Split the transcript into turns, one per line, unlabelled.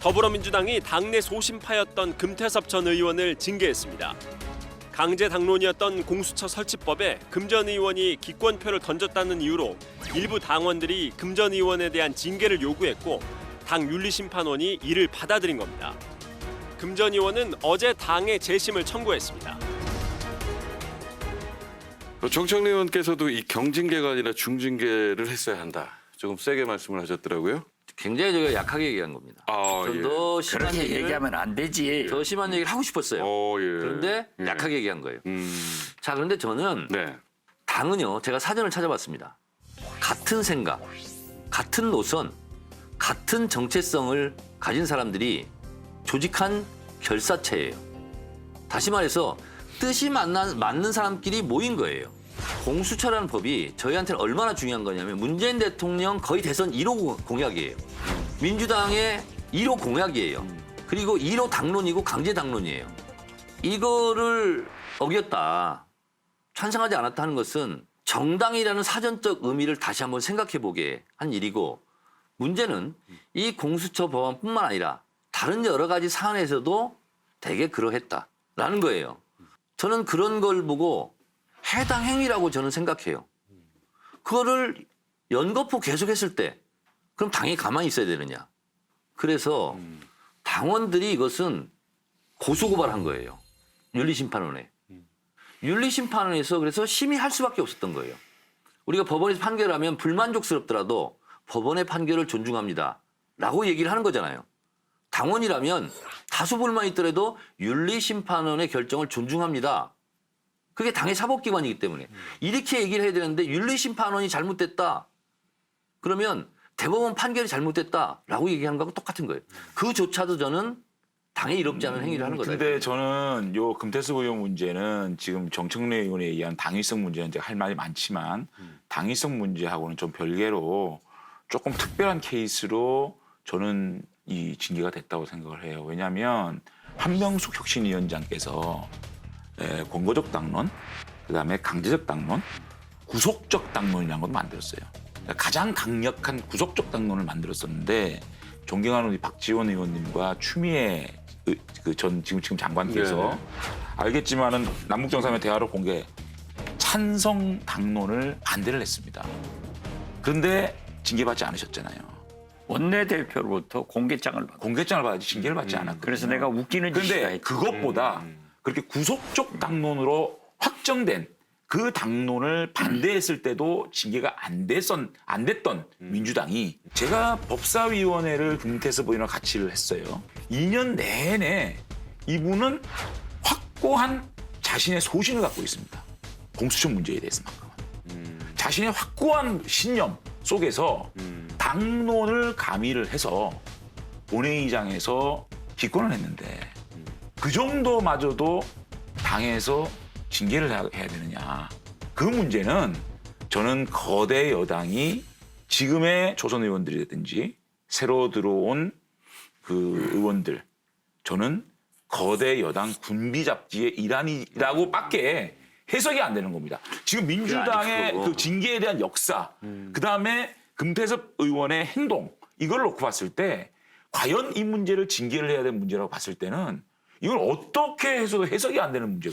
더불어민주당이 당내 소신파였던 금태섭 전 의원을 징계했습니다. 강제 당론이었던 공수처 설치법에 금 전 의원이 기권표를 던졌다는 이유로 일부 당원들이 금 전 의원에 대한 징계를 요구했고 당 윤리심판원이 이를 받아들인 겁니다. 금 전 의원은 어제 당에 재심을 청구했습니다.
정청래 의원께서도 이 경징계가 아니라 중징계를 했어야 한다. 조금 세게 말씀을 하셨더라고요.
굉장히 제가 약하게 얘기한 겁니다.
예.
더 심한
그렇게
얘기를
얘기하면 안 되지.
더 심한 얘기를 하고 싶었어요.
예.
그런데
예.
약하게 얘기한 거예요.
음.
자, 그런데 저는
네.
당은요, 제가 사전을 찾아봤습니다. 같은 생각, 같은 노선, 같은 정체성을 가진 사람들이 조직한 결사체예요. 다시 말해서 뜻이 맞는 사람끼리 모인 거예요. 공수처라는 법이 저희한테는 얼마나 중요한 거냐면 문재인 대통령 거의 대선 1호 공약이에요. 민주당의 1호 공약이에요. 그리고 1호 당론이고 강제 당론이에요. 이거를 어겼다, 찬성하지 않았다 하는 것은 정당이라는 사전적 의미를 다시 한번 생각해 보게 한 일이고, 문제는 이 공수처 법안뿐만 아니라 다른 여러 가지 사안에서도 되게 그러했다라는 거예요. 저는 그런 걸 보고 해당 행위라고 저는 생각해요. 그거를 연거푸 계속했을 때 그럼 당이 가만히 있어야 되느냐. 그래서 당원들이 이것은 고소고발한 거예요. 윤리심판원에. 윤리심판원에서 그래서 심의할 수밖에 없었던 거예요. 우리가 법원에서 판결하면 불만족스럽더라도 법원의 판결을 존중합니다 라고 얘기를 하는 거잖아요. 당원이라면 다수 불만이 있더라도 윤리심판원의 결정을 존중합니다. 그게 당의 사법기관이기 때문에 이렇게 얘기를 해야 되는데 윤리심판원이 잘못됐다. 그러면 대법원 판결이 잘못됐다라고 얘기하는 거하고 똑같은 거예요. 그조차도 저는 당에 이롭지 않은 행위를 하는 거다.
근데 저는 요 금태섭 의원 문제는 지금 정청래 의원에 의한 당위성 문제는 이제 할 말이 많지만 당위성 문제하고는 좀 별개로 조금 특별한 케이스로 저는 이 징계가 됐다고 생각을 해요. 왜냐하면 한명숙 혁신위원장께서 권고적 당론, 그다음에 강제적 당론, 구속적 당론이라는 것도 만들었어요. 그러니까 가장 강력한 구속적 당론을 만들었었는데 존경하는 우리 박지원 의원님과 추미애 전 지금 장관께서
네네.
알겠지만은 남북 정상회 대화를 공개 찬성 당론을 반대를 했습니다. 그런데 징계받지 않으셨잖아요.
원내대표로부터 공개장을 받고.
공개장을 받아야지 징계를 받지 않았거든요.
그래서 내가 웃기는 짓이다
그런데
했지.
그것보다 그렇게 구속적 당론으로 확정된 그 당론을 반대했을 때도 징계가 안 됐던 민주당이, 제가 법사위원회를 금태섭 의원과 같이 했어요. 2년 내내 이분은 확고한 자신의 소신을 갖고 있습니다. 공수처 문제에 대해서만큼은. 자신의 확고한 신념 속에서 당론을 가미를 해서 본회의장에서 기권을 했는데 그 정도마저도 당에서 징계를 해야 되느냐. 그 문제는 저는 거대 여당이 지금의 조선 의원들이라든지 새로 들어온 그 의원들, 저는 거대 여당 군비 잡지의 일환이라고밖에 해석이 안 되는 겁니다. 지금 민주당의 그 징계에 대한 역사, 그다음에 금태섭 의원의 행동, 이걸 놓고 봤을 때 과연 이 문제를 징계를 해야 되는 문제라고 봤을 때는 이건 어떻게 해서도 해석이 안 되는 문제거든요.